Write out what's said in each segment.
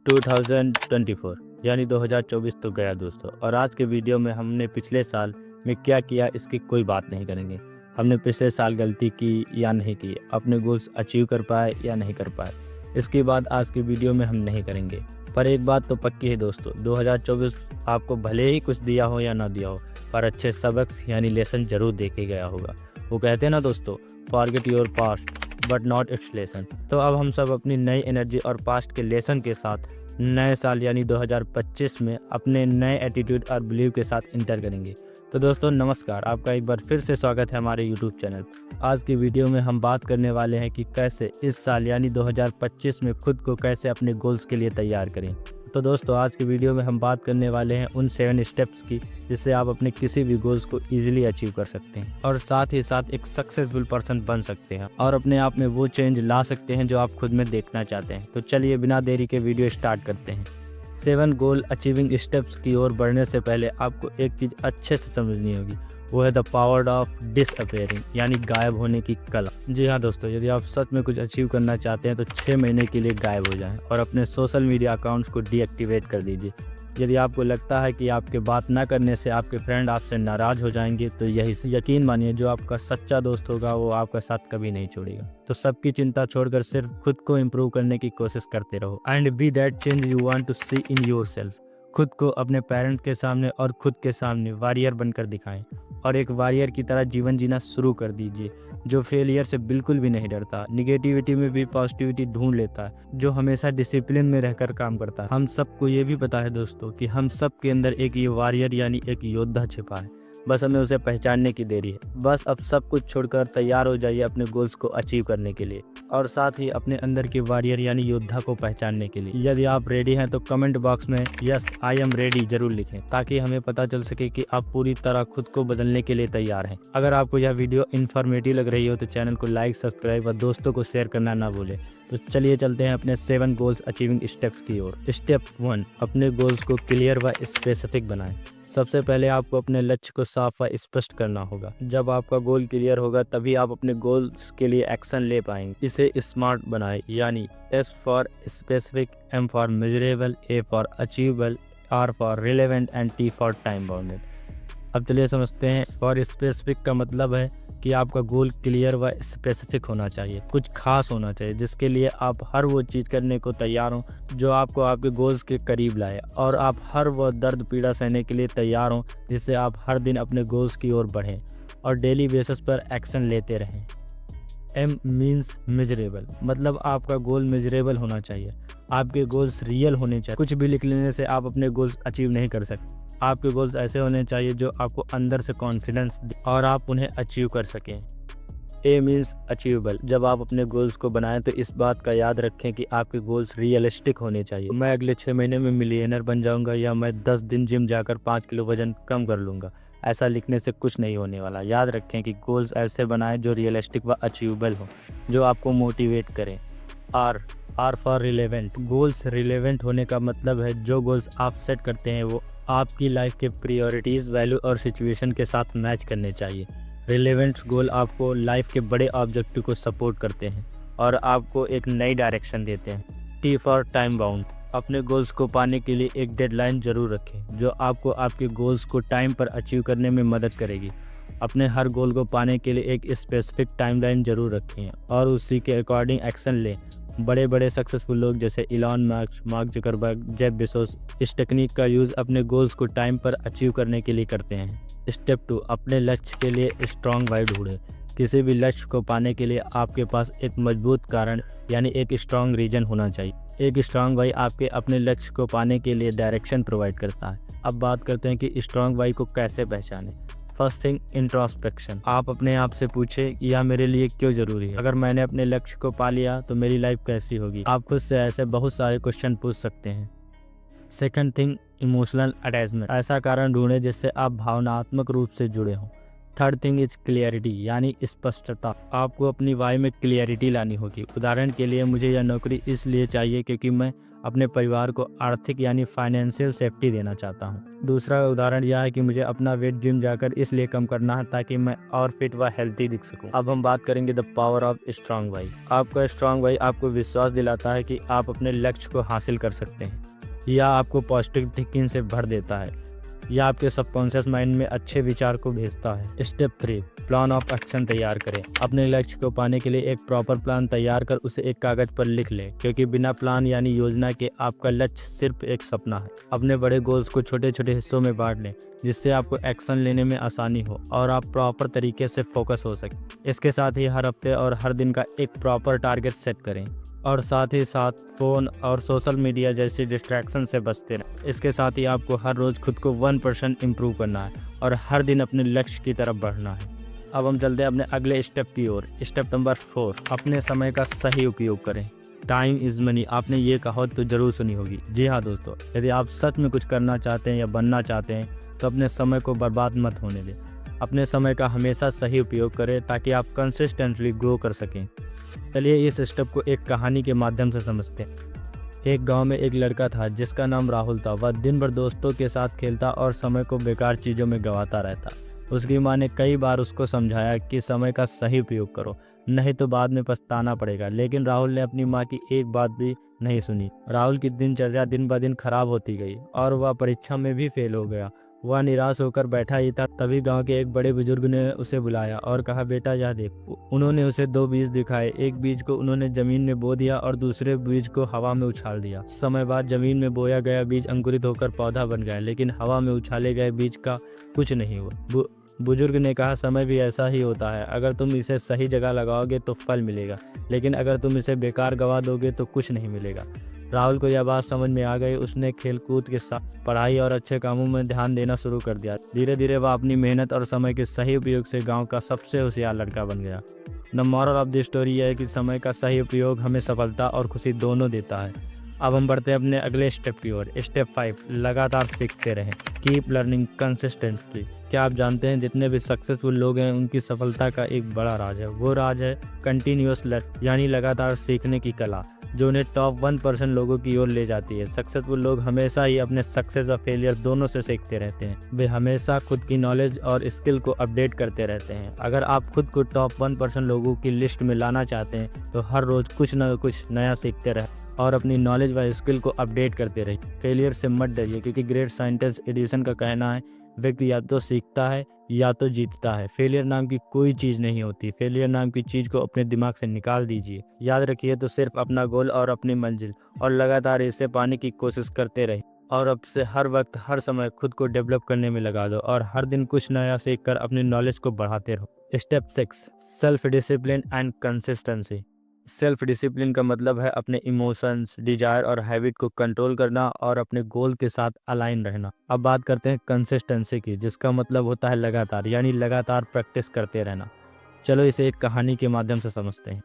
2024 यानी 2024 तो गया दोस्तों। और आज के वीडियो में हमने पिछले साल में क्या किया इसकी कोई बात नहीं करेंगे। हमने पिछले साल गलती की या नहीं की, अपने गोल्स अचीव कर पाए या नहीं कर पाए, इसकी बात आज की वीडियो में हम नहीं करेंगे। पर एक बात तो पक्की है दोस्तों, 2024 आपको भले ही कुछ दिया हो या ना दिया हो, पर अच्छे सबक यानी लेसन जरूर देके गया होगा। वो कहते हैं ना दोस्तों, forget your past but not it's lesson. तो अब हम सब अपनी नई एनर्जी और पास्ट के लेसन के साथ नए साल यानी 2025 में अपने नए एटीट्यूड और बिलीव के साथ इंटर करेंगे। तो दोस्तों नमस्कार, आपका एक बार फिर से स्वागत है हमारे यूट्यूब चैनल। आज की वीडियो में हम बात करने वाले हैं कि कैसे इस साल यानी 2025 में खुद को कैसे अपने गोल्स के लिए तैयार करें। तो दोस्तों आज की वीडियो में हम बात करने वाले हैं उन 7 स्टेप्स की जिससे आप अपने किसी भी गोल्स को ईजिली अचीव कर सकते हैं और साथ ही साथ एक सक्सेसफुल पर्सन बन सकते हैं और अपने आप में वो चेंज ला सकते हैं जो आप खुद में देखना चाहते हैं। तो चलिए बिना देरी के वीडियो स्टार्ट करते हैं। 7 गोल अचीविंग स्टेप्स की ओर बढ़ने से पहले आपको एक चीज़ अच्छे से समझनी होगी, वो है द पावर ऑफ डिसअपेयरिंग यानी गायब होने की कला। जी हाँ दोस्तों, यदि आप सच में कुछ अचीव करना चाहते हैं तो 6 महीने के लिए गायब हो जाएं और अपने सोशल मीडिया अकाउंट्स को डीएक्टिवेट कर दीजिए। यदि आपको लगता है कि आपके बात ना करने से आपके फ्रेंड आपसे नाराज़ हो जाएंगे तो यही यकीन मानिए, जो आपका सच्चा दोस्त होगा वो आपका साथ कभी नहीं छोड़ेगा। तो सबकी चिंता छोड़कर सिर्फ खुद को इम्प्रूव करने की कोशिश करते रहो and be that change you want to see in yourself. खुद को अपने पेरेंट के सामने और खुद के सामने वॉरियर बनकर दिखाएं और एक वॉरियर की तरह जीवन जीना शुरू कर दीजिए, जो फेलियर से बिल्कुल भी नहीं डरता, निगेटिविटी में भी पॉजिटिविटी ढूंढ लेता है, जो हमेशा डिसिप्लिन में रहकर काम करता है। हम सबको ये भी पता है दोस्तों कि हम सब के अंदर एक ये वॉरियर यानी एक योद्धा छिपा है, बस हमें उसे पहचानने की देरी है। बस अब सब कुछ छोड़कर तैयार हो जाइए अपने गोल्स को अचीव करने के लिए और साथ ही अपने अंदर के वॉरियर यानी योद्धा को पहचानने के लिए। यदि आप रेडी हैं तो कमेंट बॉक्स में यस आई एम रेडी जरूर लिखें, ताकि हमें पता चल सके कि आप पूरी तरह खुद को बदलने के लिए तैयार हैं। अगर आपको यह वीडियो इन्फॉर्मेटिव लग रही हो तो चैनल को लाइक, सब्सक्राइब और दोस्तों को शेयर करना ना भूलें। तो चलिए चलते हैं अपने 7 गोल्स अचीविंग स्टेप्स की ओर। स्टेप 1, अपने गोल्स को क्लियर व स्पेसिफिक बनाएं। सबसे पहले आपको अपने लक्ष्य को साफ व स्पष्ट करना होगा। जब आपका गोल क्लियर होगा तभी आप अपने गोल्स के लिए एक्शन ले पाएंगे। इसे स्मार्ट बनाएं, यानी S for specific, M for measurable, A for achievable, R for relevant and T for time bounded. अब चलिए समझते हैं। फॉर स्पेसिफिक का मतलब है कि आपका गोल क्लियर व स्पेसिफिक होना चाहिए, कुछ खास होना चाहिए जिसके लिए आप हर वो चीज़ करने को तैयार हों जो आपको आपके गोल्स के करीब लाए, और आप हर वो दर्द पीड़ा सहने के लिए तैयार हों जिससे आप हर दिन अपने गोल्स की ओर बढ़ें और डेली बेसिस पर एक्शन लेते रहें। M मीन्स मेजरेबल, मतलब आपका गोल मेजरेबल होना चाहिए, आपके गोल्स रियल होने चाहिए। कुछ भी लिख लेने से आप अपने गोल्स अचीव नहीं कर सकते। आपके गोल्स ऐसे होने चाहिए जो आपको अंदर से कॉन्फिडेंस दे और आप उन्हें अचीव कर सकें। A मीन्स अचीवेबल, जब आप अपने गोल्स को बनाएं तो इस बात का याद रखें कि आपके गोल्स रियलिस्टिक होने चाहिए। मैं अगले 6 महीने में मिलियनर बन जाऊंगा या मैं 10 दिन जिम जाकर 5 किलो वजन कम कर लूँगा, ऐसा लिखने से कुछ नहीं होने वाला। याद रखें कि गोल्स ऐसे बनाएं जो रियलिस्टिक व अचीवेबल हो, जो आपको मोटिवेट करें। R for relevant, goals relevant होने का मतलब है जो गोल्स आप सेट करते हैं वो आपकी लाइफ के प्रायोरिटीज़, वैल्यू और सिचुएशन के साथ मैच करने चाहिए। रिलेवेंट गोल आपको लाइफ के बड़े ऑब्जेक्टिव को सपोर्ट करते हैं और आपको एक नई डायरेक्शन देते हैं। T फॉर टाइम बाउंड, अपने गोल्स को पाने के लिए एक डेडलाइन जरूर रखें जो आपको आपके गोल्स को टाइम पर अचीव करने में मदद करेगी। अपने हर गोल को पाने के लिए एक स्पेसिफिक टाइमलाइन जरूर रखें और उसी के अकॉर्डिंग एक्शन लें। बड़े बड़े सक्सेसफुल लोग जैसे Elon Musk, mark Zuckerberg, Jeff Bezos इस टेक्निक का यूज़ अपने गोल्स को टाइम पर अचीव करने के लिए करते हैं। स्टेप 2, अपने लक्ष्य के लिए स्ट्रॉन्ग वाई ढूंढें। किसी भी लक्ष्य को पाने के लिए आपके पास एक मजबूत कारण यानी एक स्ट्रॉन्ग रीजन होना चाहिए। एक स्ट्रॉन्ग वाई आपके अपने लक्ष्य को पाने के लिए डायरेक्शन प्रोवाइड करता है। अब बात करते हैं कि स्ट्रॉन्ग वाई को कैसे पहचानें। First thing, introspection. आप अपने आप से पूछें कि यह मेरे लिए क्यों ज़रूरी है, अगर मैंने अपने लक्ष्य को पा लिया तो मेरी लाइफ कैसी होगी। आप खुद से ऐसे बहुत सारे क्वेश्चन पूछ सकते हैं। सेकंड थिंग, इमोशनल अटैचमेंट, ऐसा कारण ढूंढें जिससे आप भावनात्मक रूप से जुड़े हों। थर्ड थिंग इज क्लियरिटी यानी स्पष्टता, आपको अपनी वाई में क्लियरिटी लानी होगी। उदाहरण के लिए मुझे यह नौकरी इसलिए चाहिए क्योंकि मैं अपने परिवार को आर्थिक यानी फाइनेंशियल सेफ्टी देना चाहता हूँ। दूसरा उदाहरण यह है कि मुझे अपना वेट जिम जाकर इसलिए कम करना है ताकि मैं और फिट व हेल्थी दिख सकूँ। अब हम बात करेंगे the power of strong why. आपका स्ट्रांग वाई आपको विश्वास दिलाता है कि आप अपने लक्ष्य को हासिल कर सकते हैं, या आपको पॉजिटिव थिंकिंग से भर देता है, या आपके सबकॉन्शियस माइंड में अच्छे विचार को भेजता है। स्टेप 3, प्लान ऑफ एक्शन तैयार करें। अपने लक्ष्य को पाने के लिए एक प्रॉपर प्लान तैयार कर उसे एक कागज पर लिख लें, क्योंकि बिना प्लान यानी योजना के आपका लक्ष्य सिर्फ एक सपना है। अपने बड़े गोल्स को छोटे छोटे हिस्सों में बांट लें, जिससे आपको एक्शन लेने में आसानी हो और आप प्रॉपर तरीके से फोकस हो सके। इसके साथ ही हर हफ्ते और हर दिन का एक प्रॉपर टारगेट सेट करें, और साथ ही साथ फ़ोन और सोशल मीडिया जैसी डिस्ट्रैक्शन से बचते रहें। इसके साथ ही आपको हर रोज़ खुद को 1% इम्प्रूव करना है और हर दिन अपने लक्ष्य की तरफ बढ़ना है। अब हम चलते हैं अपने अगले स्टेप की ओर। स्टेप नंबर 4, अपने समय का सही उपयोग करें। टाइम इज़ मनी, आपने ये कहावत तो ज़रूर सुनी होगी। जी हाँ दोस्तों, यदि आप सच में कुछ करना चाहते हैं या बनना चाहते हैं तो अपने समय को बर्बाद मत होने दें। अपने समय का हमेशा सही उपयोग करें ताकि आप कंसिस्टेंटली ग्रो कर सकें। चलिए इस स्टेप को एक कहानी के माध्यम से समझते हैं। एक गांव में एक लड़का था जिसका नाम राहुल था। वह दिन भर दोस्तों के साथ खेलता और समय को बेकार चीज़ों में गंवाता रहता। उसकी माँ ने कई बार उसको समझाया कि समय का सही उपयोग करो, नहीं तो बाद में पछताना पड़ेगा, लेकिन राहुल ने अपनी माँ की एक बात भी नहीं सुनी। राहुल की दिनचर्या दिन ब दिन खराब होती गई और वह परीक्षा में भी फेल हो गया। वह निराश होकर बैठा ही था, तभी गांव के एक बड़े बुजुर्ग ने उसे बुलाया और कहा, बेटा यह देख। उन्होंने उसे 2 बीज दिखाए। एक बीज को उन्होंने जमीन में बो दिया और दूसरे बीज को हवा में उछाल दिया। समय बाद जमीन में बोया गया बीज अंकुरित होकर पौधा बन गया, लेकिन हवा में उछाले गए बीज का कुछ नहीं हुआ। बुजुर्ग ने कहा, समय भी ऐसा ही होता है, अगर तुम इसे सही जगह लगाओगे तो फल मिलेगा, लेकिन अगर तुम इसे बेकार गवा दोगे तो कुछ नहीं मिलेगा। राहुल को यह बात समझ में आ गई। उसने खेलकूद के साथ पढ़ाई और अच्छे कामों में ध्यान देना शुरू कर दिया। धीरे धीरे वह अपनी मेहनत और समय के सही उपयोग से गांव का सबसे होशियार लड़का बन गया। The moral of the story यह है कि समय का सही उपयोग हमें सफलता और खुशी दोनों देता है। अब हम बढ़ते हैं अपने अगले स्टेप की ओर। स्टेप 5, लगातार सीखते रहें। Keep learning consistently. क्या आप जानते हैं जितने भी सक्सेसफुल लोग हैं उनकी सफलता का एक बड़ा राज है। वो राज है कंटिन्यूअस लर्निंग, यानी लगातार सीखने की कला, जो उन्हें टॉप 1% लोगों की ओर ले जाती है। सक्सेसफुल लोग हमेशा ही अपने सक्सेस और फेलियर दोनों से सीखते रहते हैं। वे हमेशा खुद की नॉलेज और स्किल को अपडेट करते रहते हैं। अगर आप खुद को टॉप 1% लोगों की लिस्ट में लाना चाहते हैं तो हर रोज़ कुछ न कुछ नया सीखते रहें और अपनी नॉलेज व स्किल को अपडेट करते रहिए। फेलियर से मत डरिए, क्योंकि ग्रेट साइंटिस्ट एडिसन का कहना है, व्यक्ति या तो सीखता है या तो जीतता है। फेलियर नाम की कोई चीज़ नहीं होती। फेलियर नाम की चीज़ को अपने दिमाग से निकाल दीजिए। याद रखिए तो सिर्फ अपना गोल और अपनी मंजिल, और लगातार इसे पाने की कोशिश करते रहिए। और अब से हर वक्त हर समय खुद को डेवलप करने में लगा दो और हर दिन कुछ नया सीख कर अपनी नॉलेज को बढ़ाते रहो। Step 6, self discipline and consistency. Self discipline का मतलब है अपने इमोशंस, डिजायर और हैबिट को कंट्रोल करना और अपने गोल के साथ अलाइन रहना। अब बात करते हैं कंसिस्टेंसी की, जिसका मतलब होता है लगातार, यानी लगातार प्रैक्टिस करते रहना। चलो इसे एक कहानी के माध्यम से समझते हैं।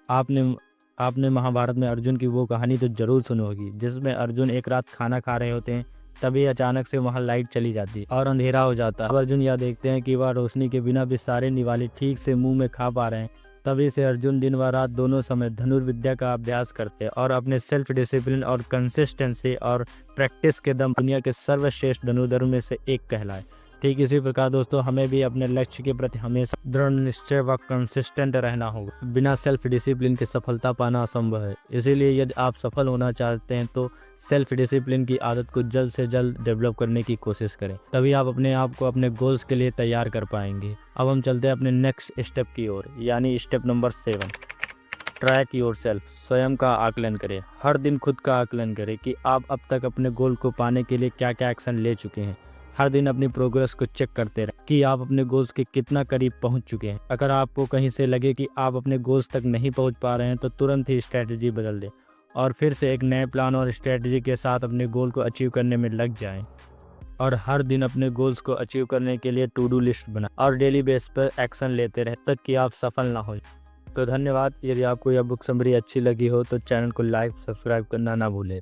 आपने महाभारत में अर्जुन की वो कहानी तो जरूर सुनी होगी, जिसमें अर्जुन एक रात खाना खा रहे होते हैं, तभी अचानक से वहाँ लाइट चली जाती और अंधेरा हो जाता है। अब अर्जुन यह देखते हैं कि वह रोशनी के बिना भी सारे निवाले ठीक से मुंह में खा पा रहे हैं। तभी से अर्जुन दिन व रात दोनों समय धनुर्विद्या का अभ्यास करते और अपने सेल्फ डिसिप्लिन और कंसिस्टेंसी और प्रैक्टिस के दम दुनिया के सर्वश्रेष्ठ धनुर्धरों में से एक कहलाए। ठीक इसी प्रकार दोस्तों, हमें भी अपने लक्ष्य के प्रति हमेशा दृढ़ निश्चय व कंसिस्टेंट रहना होगा। बिना सेल्फ डिसिप्लिन के सफलता पाना असंभव है। इसीलिए यदि आप सफल होना चाहते हैं तो सेल्फ डिसिप्लिन की आदत को जल्द से जल्द डेवलप करने की कोशिश करें, तभी आप अपने आप को अपने गोल्स के लिए तैयार कर पाएंगे। अब हम चलते हैं अपने नेक्स्ट स्टेप की ओर, यानी स्टेप नंबर 7, ट्रैक योरसेल्फ। स्वयं का आकलन करें। हर दिन खुद का आकलन करें कि आप अब तक अपने गोल को पाने के लिए क्या क्या एक्शन ले चुके हैं। हर दिन अपनी प्रोग्रेस को चेक करते रहें कि आप अपने गोल्स के कितना करीब पहुंच चुके हैं। अगर आपको कहीं से लगे कि आप अपने गोल्स तक नहीं पहुंच पा रहे हैं तो तुरंत ही स्ट्रेटजी बदल दें और फिर से एक नए प्लान और स्ट्रेटजी के साथ अपने गोल को अचीव करने में लग जाएं। और हर दिन अपने गोल्स को अचीव करने के लिए टू डू लिस्ट बनाएं और डेली बेस पर एक्शन लेते रहें तक कि आप सफल ना हो। तो धन्यवाद। यदि आपको यह बुक समरी अच्छी लगी हो तो चैनल को लाइक सब्सक्राइब करना ना भूलें।